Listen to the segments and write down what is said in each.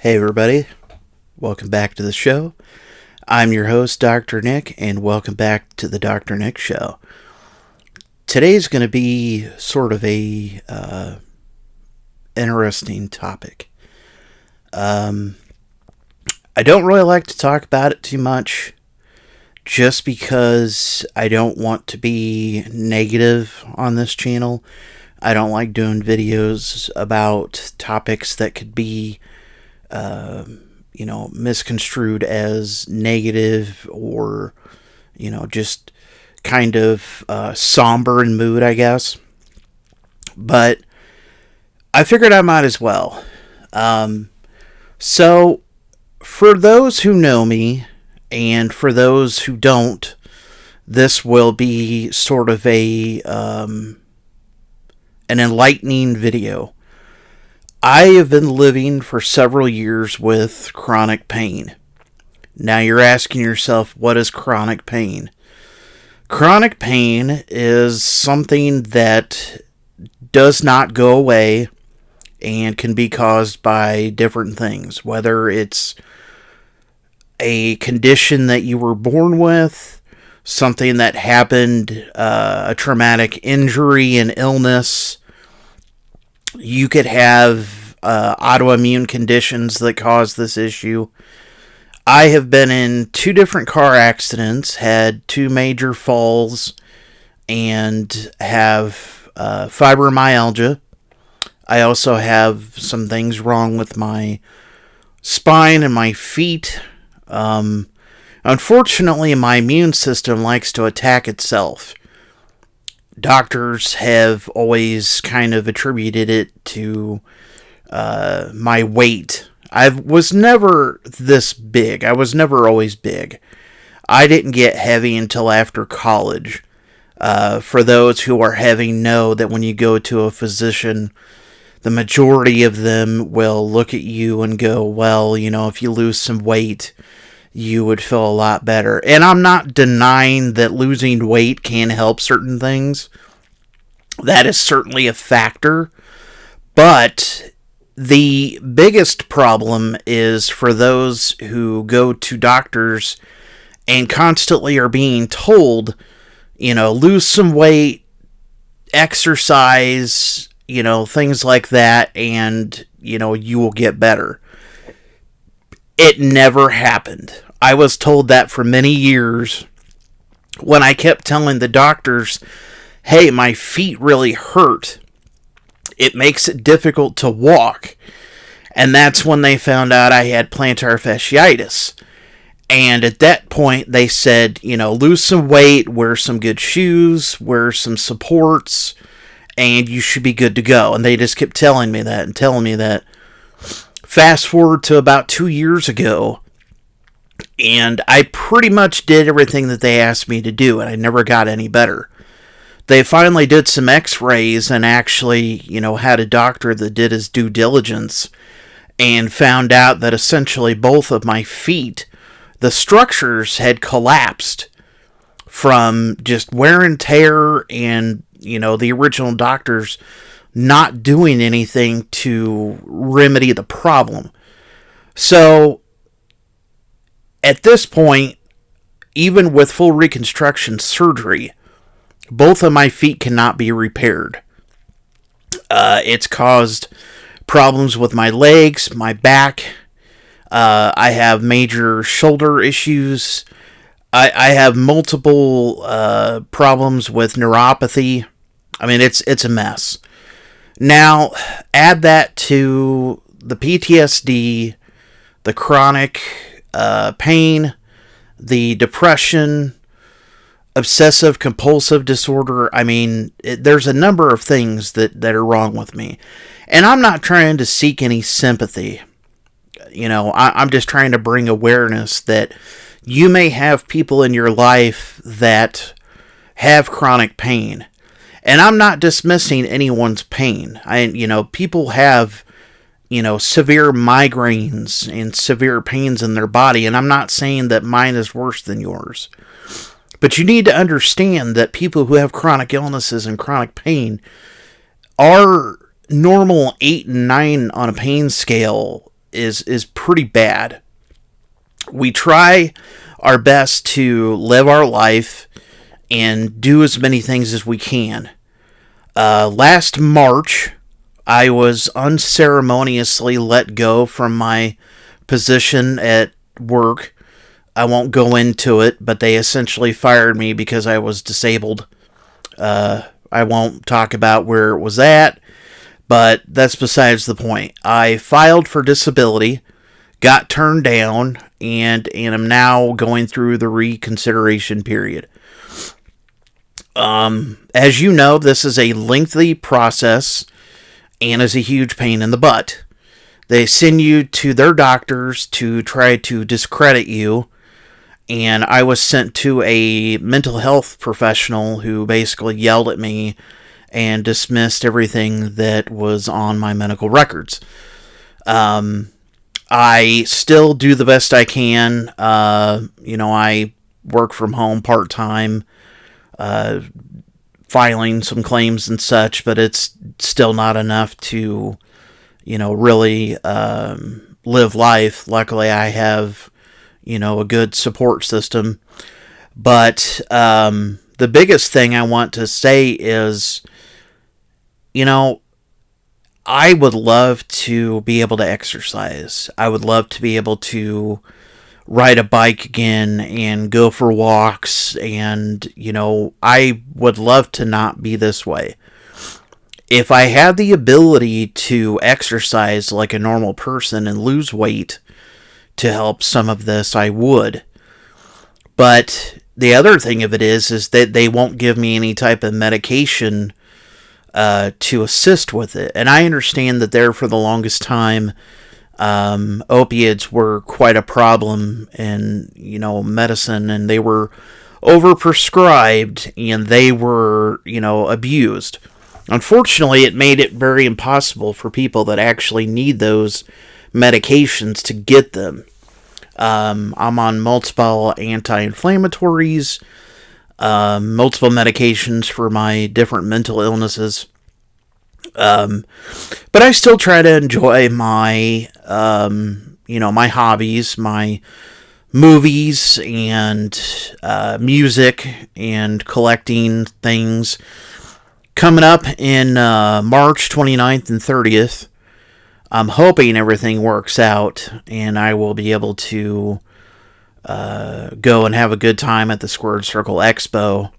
Hey everybody, welcome back to the show. I'm your host, Dr. Nick, and welcome back to the Dr. Nick Show. Today's going to be sort of a interesting topic. I don't really like to talk about it too much, just because I don't want to be negative on this channel. I don't like doing videos about topics that could be misconstrued as negative or, just kind of somber in mood, I guess. But I figured I might as well. So, for those who know me, and for those who don't, this will be sort of an enlightening video. I have been living for several years with chronic pain. Now you're asking yourself, what is chronic pain? Chronic pain is something that does not go away and can be caused by different things, whether it's a condition that you were born with, something that happened, a traumatic injury and illness. You could have autoimmune conditions that cause this issue. I have been in 2 different car accidents, had 2 major falls, and have fibromyalgia. I also have some things wrong with my spine and my feet. Unfortunately, my immune system likes to attack itself. Doctors have always kind of attributed it to my weight. I was never this big. I was never always big. I didn't get heavy until after college. For those who are heavy, know that when you go to a physician, the majority of them will look at you and go, well, if you lose some weight, you would feel a lot better. And I'm not denying that losing weight can help certain things. That is certainly a factor. But the biggest problem is for those who go to doctors and constantly are being told, lose some weight, exercise, things like that, and, you will get better. It never happened. I was told that for many years when I kept telling the doctors, hey, my feet really hurt. It makes it difficult to walk. And that's when they found out I had plantar fasciitis. And at that point, they said, lose some weight, wear some good shoes, wear some supports, and you should be good to go. And they just kept telling me that and telling me that. Fast forward to about 2 years ago, and I pretty much did everything that they asked me to do, and I never got any better. They finally did some x-rays and actually, had a doctor that did his due diligence and found out that essentially both of my feet, the structures had collapsed from just wear and tear and, the original doctors not doing anything to remedy the problem. So, at this point, even with full reconstruction surgery, both of my feet cannot be repaired. It's caused problems with my legs, my back. I have major shoulder issues. I have multiple problems with neuropathy. I mean, it's a mess. Now, add that to the PTSD, the chronic pain, the depression, obsessive compulsive disorder. I mean, there's a number of things that are wrong with me. And I'm not trying to seek any sympathy. I'm just trying to bring awareness that you may have people in your life that have chronic pain. And I'm not dismissing anyone's pain. People have, severe migraines and severe pains in their body. And I'm not saying that mine is worse than yours. But you need to understand that people who have chronic illnesses and chronic pain, our normal 8 and 9 on a pain scale is pretty bad. We try our best to live our life and do as many things as we can. Last March, I was unceremoniously let go from my position at work. I won't go into it, but they essentially fired me because I was disabled. I won't talk about where it was at, but that's besides the point. I filed for disability, got turned down, and am now going through the reconsideration period. As you know, this is a lengthy process and is a huge pain in the butt. They send you to their doctors to try to discredit you, and I was sent to a mental health professional who basically yelled at me and dismissed everything that was on my medical records. I still do the best I can. I work from home part-time, filing some claims and such, but it's still not enough to, really live life. Luckily, I have, a good support system. But the biggest thing I want to say is, I would love to be able to exercise. I would love to be able to ride a bike again and go for walks. And, I would love to not be this way. If I had the ability to exercise like a normal person and lose weight to help some of this, I would. But the other thing of it is that they won't give me any type of medication to assist with it. And I understand that there for the longest time, opiates were quite a problem in, medicine, and they were overprescribed and they were, abused. Unfortunately, it made it very impossible for people that actually need those medications to get them. I'm on multiple anti-inflammatories, multiple medications for my different mental illnesses. But I still try to enjoy my, my hobbies, my movies and music and collecting things. Coming up in March 29th and 30th, I'm hoping everything works out and I will be able to go and have a good time at the Squared Circle Expo.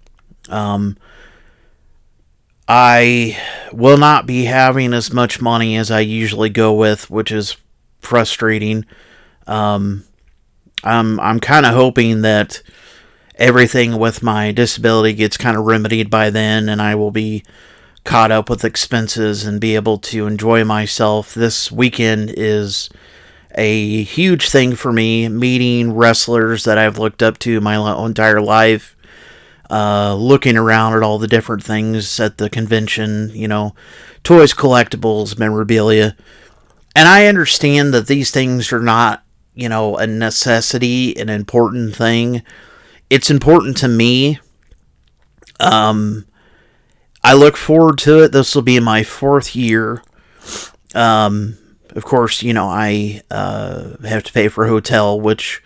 I will not be having as much money as I usually go with, which is frustrating. I'm kind of hoping that everything with my disability gets kind of remedied by then, and I will be caught up with expenses and be able to enjoy myself. This weekend is a huge thing for me, meeting wrestlers that I've looked up to my entire life, looking around at all the different things at the convention, toys, collectibles, memorabilia. And I understand that these things are not, a necessity, an important thing. It's important to me. I look forward to it. This will be my 4th year. Of course, I have to pay for a hotel, which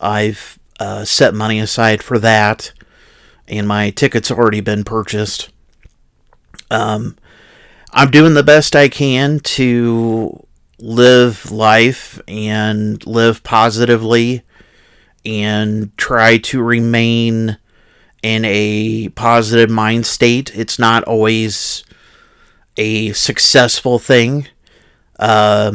I've set money aside for that, and my ticket's already been purchased. I'm doing the best I can to live life and live positively and try to remain in a positive mind state. It's not always a successful thing. I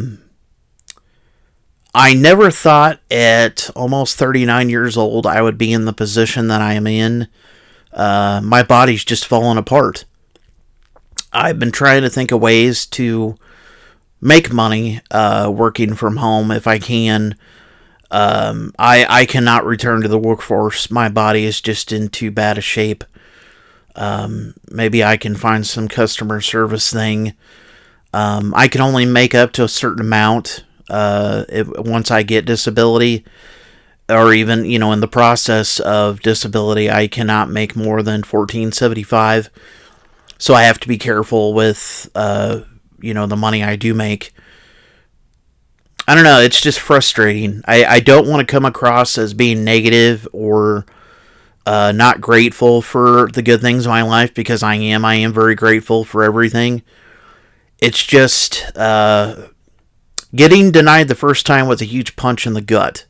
never thought at almost 39 years old I would be in the position that I am in. My body's just fallen apart. I've been trying to think of ways to make money working from home if I can. I cannot return to the workforce. My body is just in too bad a shape. Maybe I can find some customer service thing. I can only make up to a certain amount once I get disability, or even, in the process of disability, I cannot make more than $14.75. So I have to be careful with, the money I do make. I don't know, it's just frustrating. I don't want to come across as being negative or not grateful for the good things in my life, because I am. I am very grateful for everything. It's just getting denied the first time was a huge punch in the gut.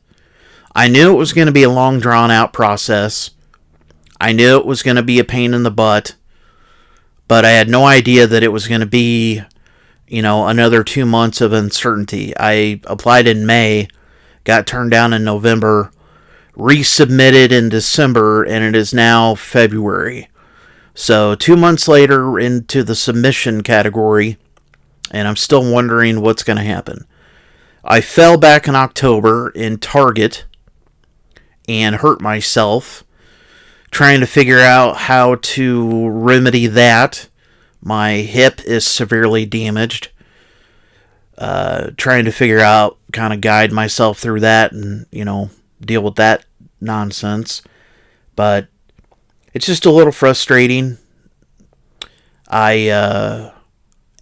I knew it was going to be a long, drawn out process. I knew it was going to be a pain in the butt, but I had no idea that it was going to be, another 2 months of uncertainty. I applied in May, got turned down in November, resubmitted in December, and it is now February. So 2 months later into the submission category, and I'm still wondering what's going to happen. I fell back in October in Target and hurt myself trying to figure out how to remedy that. My hip is severely damaged. Trying to figure out, kind of guide myself through that and, deal with that nonsense. But it's just a little frustrating. I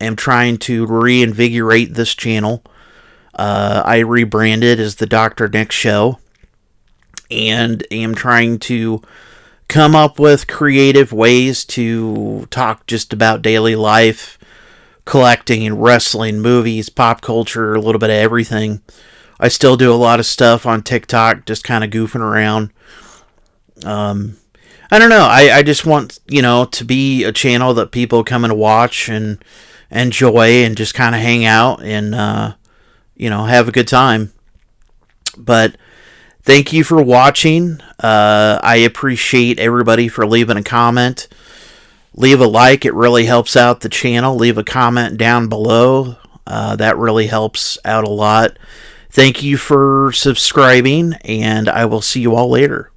am trying to reinvigorate this channel. I rebranded as the Dr. Nick Show, and am trying to come up with creative ways to talk just about daily life, collecting, wrestling, movies, pop culture, a little bit of everything. I still do a lot of stuff on TikTok, just kind of goofing around. I don't know. I just want, to be a channel that people come and watch and enjoy and just kind of hang out and, have a good time. But thank you for watching. I appreciate everybody for leaving a comment. Leave a like. It really helps out the channel. Leave a comment down below. That really helps out a lot. Thank you for subscribing, and I will see you all later.